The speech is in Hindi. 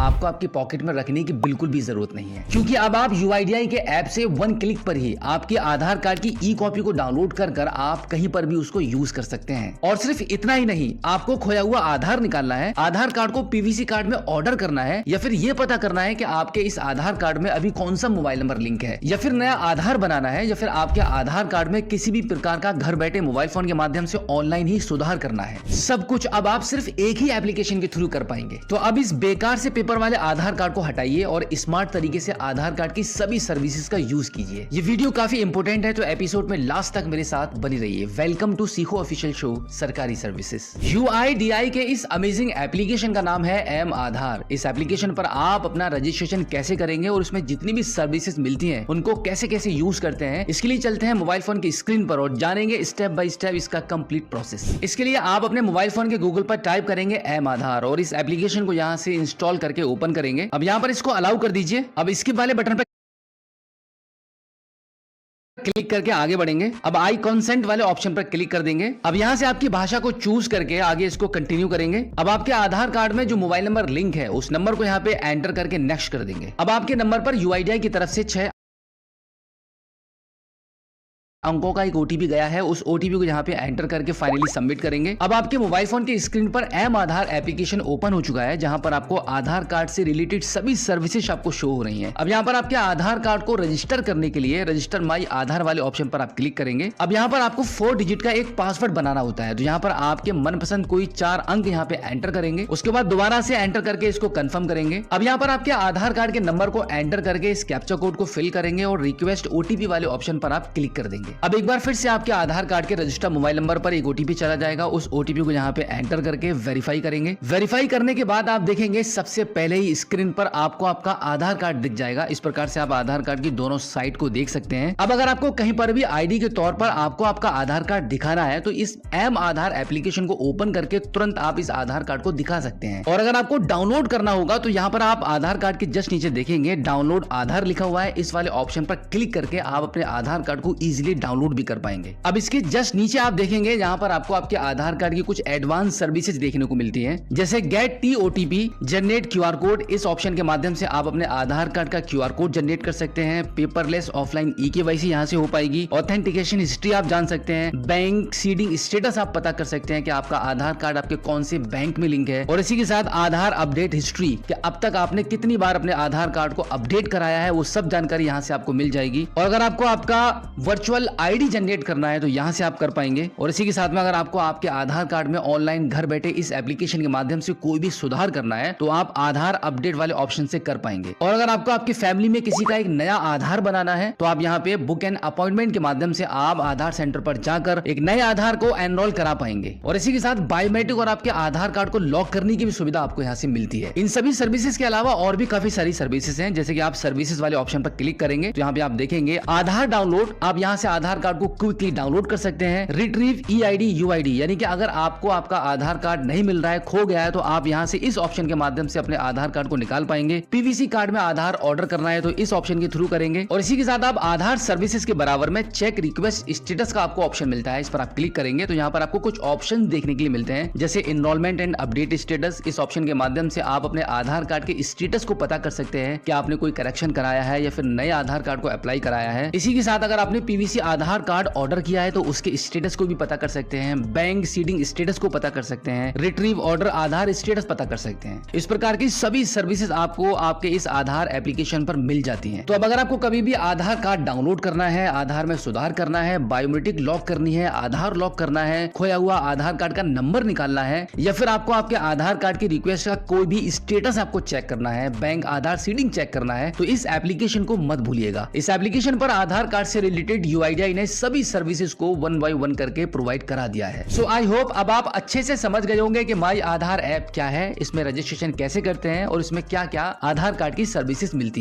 आपको आपकी पॉकेट में रखने की बिल्कुल भी जरूरत नहीं है, क्योंकि अब आप UIDAI के ऐप से 1 क्लिक पर ही आपके आधार कार्ड की ई कॉपी को डाउनलोड कर आप कहीं पर भी उसको यूज कर सकते हैं। और सिर्फ इतना ही नहीं, आपको खोया हुआ आधार निकालना है, आधार कार्ड को PVC कार्ड में ऑर्डर करना है, या फिर ये पता करना है कि आपके इस आधार कार्ड में अभी कौन सा मोबाइल नंबर लिंक है, या फिर नया आधार बनाना है, या फिर आपके आधार कार्ड में किसी भी प्रकार का घर बैठे मोबाइल फोन के माध्यम से ऑनलाइन ही सुधार करना है, सब कुछ अब आप सिर्फ एक ही एप्लीकेशन के थ्रू कर पाएंगे। तो अब इस बेकार से पेपर वाले आधार कार्ड को हटाइए और स्मार्ट तरीके से आधार कार्ड की सभी सर्विसेज का यूज कीजिए। ये वीडियो काफी इंपोर्टेंट है, तो एपिसोड में लास्ट तक मेरे साथ बनी रहिए। वेलकम टू सीखो ऑफिशियल शो सरकारी सर्विसेज। UIDAI के इस अमेजिंग एप्लीकेशन का नाम है एम आधार। इस एप्लीकेशन पर आप अपना रजिस्ट्रेशन कैसे करेंगे और उसमें जितनी भी सर्विसेज मिलती हैं उनको कैसे कैसे यूज करते हैं, इसके लिए चलते हैं मोबाइल फोन की स्क्रीन पर और जानेंगे स्टेप बाय स्टेप इसका कंप्लीट प्रोसेस। इसके लिए आप अपने मोबाइल फोन के गूगल पर टाइप करेंगे एम आधार और इस एप्लीकेशन को यहाँ से इंस्टॉल करके ओपन करेंगे। अब यहाँ पर इसको अलाउ कर दीजिए। अब इसके वाले बटन पर क्लिक करके आगे बढ़ेंगे। अब आई कंसेंट वाले ऑप्शन पर क्लिक कर देंगे। अब यहां से आपकी भाषा को चूज करके आगे इसको कंटिन्यू करेंगे। अब आपके आधार कार्ड में जो मोबाइल नंबर लिंक है उस नंबर को यहां पे एंटर करके नेक्स्ट कर देंगे। अब आपके नंबर पर UIDAI की तरफ से 6 अंकों का एक OTP गया है, उस OTP को यहाँ पे एंटर करके फाइनली सबमिट करेंगे। अब आपके मोबाइल फोन की स्क्रीन पर एम आधार एप्लीकेशन ओपन हो चुका है, जहां पर आपको आधार कार्ड से रिलेटेड सभी सर्विसेज आपको शो हो रही हैं। अब यहाँ पर आपके आधार कार्ड को रजिस्टर करने के लिए रजिस्टर माई आधार वाले ऑप्शन पर आप क्लिक करेंगे। अब यहाँ पर आपको 4 डिजिट का एक पासवर्ड बनाना होता है, तो यहाँ पर आपके मनपसंद कोई 4 अंक यहाँ पे एंटर करेंगे। उसके बाद दोबारा से एंटर करके इसको कंफर्म करेंगे। अब यहाँ पर आपके आधार कार्ड के नंबर को एंटर करके इस कैप्चा कोड को फिल करेंगे और रिक्वेस्ट OTP वाले ऑप्शन पर आप क्लिक कर देंगे। अब एक बार फिर से आपके आधार कार्ड के रजिस्टर मोबाइल नंबर पर एक OTP चला जाएगा। उस OTP को यहाँ पे एंटर करके वेरीफाई करेंगे। वेरीफाई करने के बाद आप देखेंगे सबसे पहले ही स्क्रीन पर आपको आपका आधार कार्ड दिख जाएगा। इस प्रकार से आप आधार कार्ड की दोनों साइड को देख सकते हैं। अब अगर आपको कहीं पर भी ID के तौर पर आपको आपका आधार कार्ड दिखाना है तो इस एम आधार एप्लीकेशन को ओपन करके तुरंत आप इस आधार कार्ड को दिखा सकते हैं। और अगर आपको डाउनलोड करना होगा तो यहाँ पर आप आधार कार्ड के जस्ट नीचे देखेंगे डाउनलोड आधार लिखा हुआ है। इस वाले ऑप्शन पर क्लिक करके आप अपने आधार कार्ड को इजिली डाउनलोड भी कर पाएंगे। अब इसके जस्ट नीचे आप देखेंगे यहाँ पर आपको आपके आधार कार्ड की कुछ एडवांस सर्विसेज देखने को मिलती हैं, जैसे get TOTP, generate QR code. इस ऑप्शन के माध्यम से आप अपने आधार कार्ड का QR कोड जनरेट कर सकते हैं। पेपरलेस ऑफलाइन eKYC यहाँ से हो पाएगी। ऑथेंटिकेशन हिस्ट्री आप जान सकते हैं। बैंक सीडिंग स्टेटस आप पता कर सकते हैं कि आपका आधार कार्ड आपके कौन से बैंक में लिंक है। और इसी के साथ आधार अपडेट हिस्ट्री, कि अब तक आपने कितनी बार अपने आधार कार्ड को अपडेट कराया है, वो सब जानकारी यहाँ से आपको मिल जाएगी। और अगर आपको आपका वर्चुअल ID जनरेट करना है तो यहाँ से आप कर पाएंगे। और इसी के साथ में अगर आपको आपके आधार कार्ड में ऑनलाइन घर बैठे इस एप्लीकेशन के माध्यम से कोई भी सुधार करना है तो आप आधार अपडेट वाले ऑप्शन से कर पाएंगे। और अगर आपको आपकी फैमिली में किसी का एक नया आधार बनाना है तो आप यहाँ पे बुक एंड अपॉइंटमेंट के माध्यम से आप आधार सेंटर पर जाकर एक नए आधार को एनरोल करा पाएंगे। और इसी के साथ बायोमेट्रिक और आपके आधार कार्ड को लॉक करने की भी सुविधा आपको यहाँ से मिलती है। इन सभी सर्विसेज के अलावा और भी काफी सारी सर्विसेज हैं, जैसे कि आप सर्विसेज वाले ऑप्शन पर क्लिक करेंगे तो यहाँ पे आप देखेंगे आधार डाउनलोड। आप यहाँ से आधार कार्ड को क्विकली डाउनलोड कर सकते हैं। रिट्रीव EID UID, यानी कि अगर आपको आपका आधार कार्ड नहीं मिल रहा है, खो गया है, तो आप यहाँ से इस ऑप्शन के माध्यम से अपने आधार कार्ड को निकाल पाएंगे। PVC कार्ड में आधार ऑर्डर करना है तो इस ऑप्शन के थ्रू करेंगे। और इसी के साथ आप आधार सर्विसेज के बराबर में चेक रिक्वेस्ट स्टेटस का आपको ऑप्शन मिलता है। इस पर आप क्लिक करेंगे तो यहाँ पर आपको कुछ ऑप्शन देखने के लिए मिलते हैं, जैसे इनरोलमेंट एंड अपडेट स्टेटस। इस ऑप्शन के माध्यम से आप अपने आधार कार्ड के स्टेटस को पता कर सकते हैं कि आपने कोई करेक्शन कराया है या फिर नए आधार कार्ड को अप्लाई कराया है। इसी के साथ अगर आपने PVC आधार कार्ड ऑर्डर किया है तो उसके स्टेटस को भी पता कर सकते हैं। बैंक सीडिंग स्टेटस को पता कर सकते हैं। रिट्रीव ऑर्डर आधार स्टेटस पता कर सकते हैं। इस प्रकार की सभी सर्विसेज आपको आपके इस आधार एप्लीकेशन पर मिल जाती हैं। तो अब अगर आपको कभी भी आधार कार्ड डाउनलोड करना है, आधार में सुधार करना है, बायोमेट्रिक लॉक करनी है, आधार लॉक करना है, खोया हुआ आधार कार्ड का नंबर निकालना है, या फिर आपको आपके आधार कार्ड की रिक्वेस्ट का कोई भी स्टेटस आपको चेक करना है, बैंक आधार सीडिंग चेक करना है, तो इस एप्लीकेशन को मत भूलिएगा। इस एप्लीकेशन पर आधार कार्ड से रिलेटेड UIDAI ने सभी सर्विसेज को 1 by 1 करके प्रोवाइड करा दिया है। सो आई होप अब आप अच्छे से समझ गए होंगे कि माई आधार ऐप क्या है, इसमें रजिस्ट्रेशन कैसे करते हैं और इसमें क्या क्या आधार कार्ड की सर्विसेज मिलती है।